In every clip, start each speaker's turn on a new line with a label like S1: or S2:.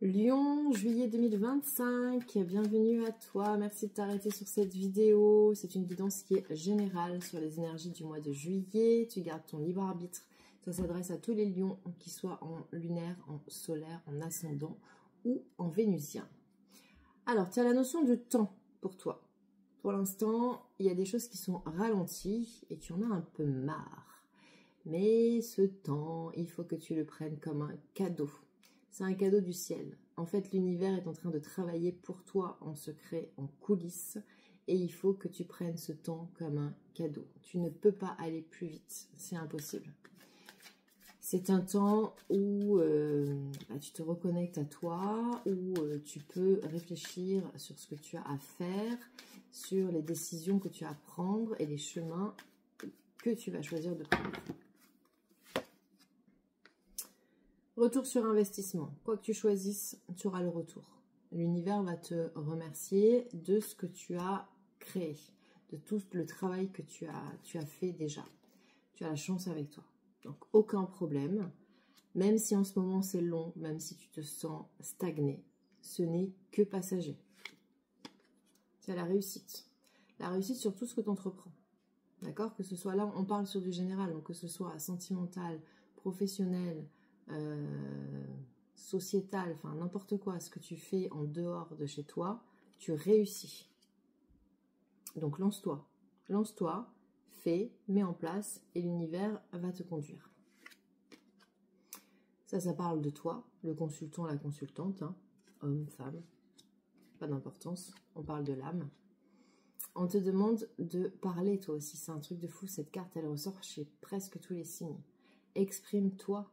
S1: Lion, juillet 2025, bienvenue à toi, merci de t'arrêter sur cette vidéo. C'est une guidance qui est générale sur les énergies du mois de juillet. Tu gardes ton libre arbitre, ça s'adresse à tous les lions, qu'ils soient en lunaire, en solaire, en ascendant ou en vénusien. Alors, tu as la notion du temps pour toi. Pour l'instant, il y a des choses qui sont ralenties et tu en as un peu marre. Mais ce temps, il faut que tu le prennes comme un cadeau. C'est un cadeau du ciel. En fait, l'univers est en train de travailler pour toi en secret, en coulisses. Et il faut que tu prennes ce temps comme un cadeau. Tu ne peux pas aller plus vite. C'est impossible. C'est un temps où tu te reconnectes à toi, où tu peux réfléchir sur ce que tu as à faire, sur les décisions que tu as à prendre et les chemins que tu vas choisir de prendre. Retour sur investissement. Quoi que tu choisisses, tu auras le retour. L'univers va te remercier de ce que tu as créé, de tout le travail que tu as fait déjà. Tu as la chance avec toi. Donc, aucun problème. Même si en ce moment c'est long, même si tu te sens stagné, ce n'est que passager. C'est la réussite. La réussite sur tout ce que tu entreprends. D'accord? Que ce soit là, on parle sur du général, donc que ce soit sentimental, professionnel, sociétal, enfin n'importe quoi, ce que tu fais en dehors de chez toi, tu réussis. Donc lance-toi, fais, mets en place et l'univers va te conduire. Ça parle de toi, le consultant, la consultante, hein, homme, femme, pas d'importance, on parle de l'âme. On te demande de parler toi aussi, c'est un truc de fou, cette carte elle ressort chez presque tous les signes. Exprime-toi,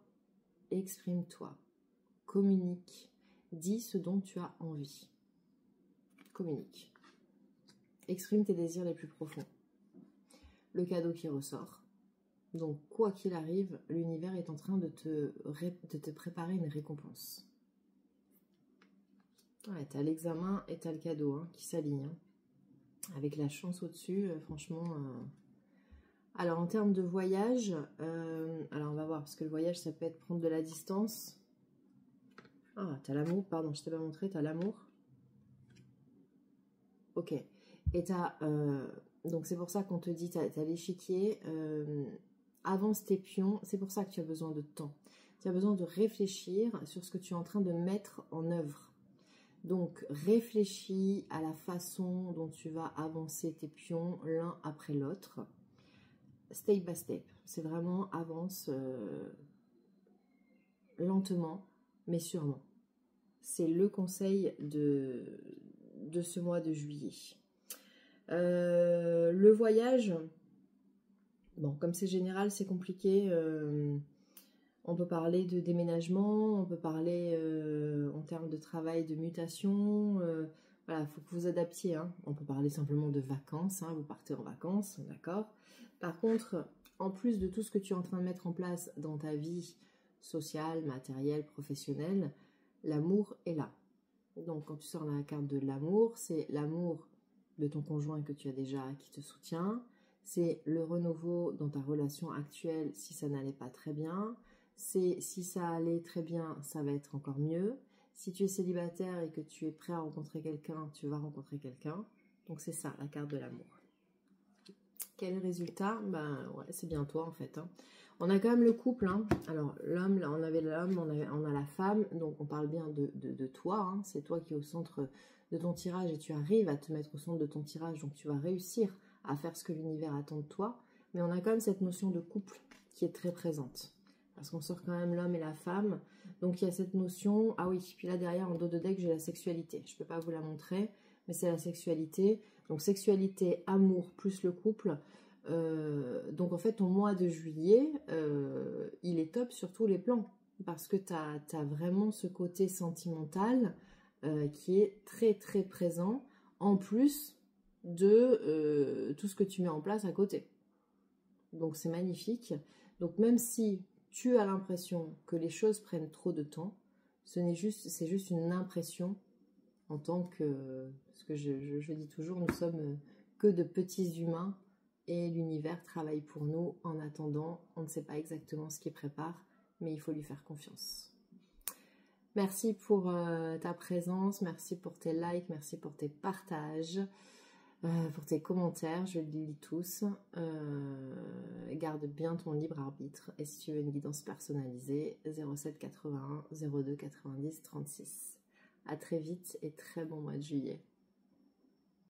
S1: communique, dis ce dont tu as envie, communique, exprime tes désirs les plus profonds. Le cadeau qui ressort, donc quoi qu'il arrive, l'univers est en train de te préparer une récompense. Ouais, tu as l'examen et tu as le cadeau hein, qui s'alignent, hein. Avec la chance au-dessus, franchement... Alors en termes de voyage, alors on va voir, parce que le voyage ça peut être prendre de la distance. Ah, t'as l'amour, pardon, je t'ai pas montré, t'as l'amour. Ok. Et t'as... donc c'est pour ça qu'on te dit, t'as l'échiquier, avance tes pions, c'est pour ça que tu as besoin de temps. Tu as besoin de réfléchir sur ce que tu es en train de mettre en œuvre. Donc réfléchis à la façon dont tu vas avancer tes pions l'un après l'autre. Step by step. C'est vraiment avance lentement, mais sûrement. C'est le conseil de ce mois de juillet. Le voyage, bon, comme c'est général, c'est compliqué. On peut parler de déménagement, on peut parler en termes de travail, de mutation. Voilà, il faut que vous adaptiez. Hein. On peut parler simplement de vacances. Hein, vous partez en vacances, d'accord. Par contre, en plus de tout ce que tu es en train de mettre en place dans ta vie sociale, matérielle, professionnelle, l'amour est là. Donc, quand tu sors la carte de l'amour, c'est l'amour de ton conjoint que tu as déjà, qui te soutient. C'est le renouveau dans ta relation actuelle si ça n'allait pas très bien. C'est si ça allait très bien, ça va être encore mieux. Si tu es célibataire et que tu es prêt à rencontrer quelqu'un, tu vas rencontrer quelqu'un. Donc c'est ça, la carte de l'amour. Quel résultat? Ben ouais, c'est bien toi en fait. Hein. On a quand même le couple. Hein. Alors l'homme, là on avait l'homme, on a la femme. Donc on parle bien de toi. Hein. C'est toi qui es au centre de ton tirage et tu arrives à te mettre au centre de ton tirage. Donc tu vas réussir à faire ce que l'univers attend de toi. Mais on a quand même cette notion de couple qui est très présente. Parce qu'on sort quand même l'homme et la femme. Donc il y a cette notion... Ah oui, puis là derrière, en dos de deck, j'ai la sexualité. Je ne peux pas vous la montrer, mais c'est la sexualité. Donc sexualité, amour, plus le couple. Donc en fait, ton mois de juillet, il est top sur tous les plans. Parce que tu as vraiment ce côté sentimental qui est très très présent. En plus de tout ce que tu mets en place à côté. Donc c'est magnifique. Donc même si tu as l'impression que les choses prennent trop de temps, c'est juste une impression en tant que... Parce que je dis toujours, nous sommes que de petits humains et l'univers travaille pour nous en attendant. On ne sait pas exactement ce qu'il prépare, mais il faut lui faire confiance. Merci pour ta présence, merci pour tes likes, merci pour tes partages, pour tes commentaires, je les lis tous. Garde bien ton libre arbitre. Et si tu veux une guidance personnalisée, 07 81 02 90 36. À très vite et très bon mois de juillet.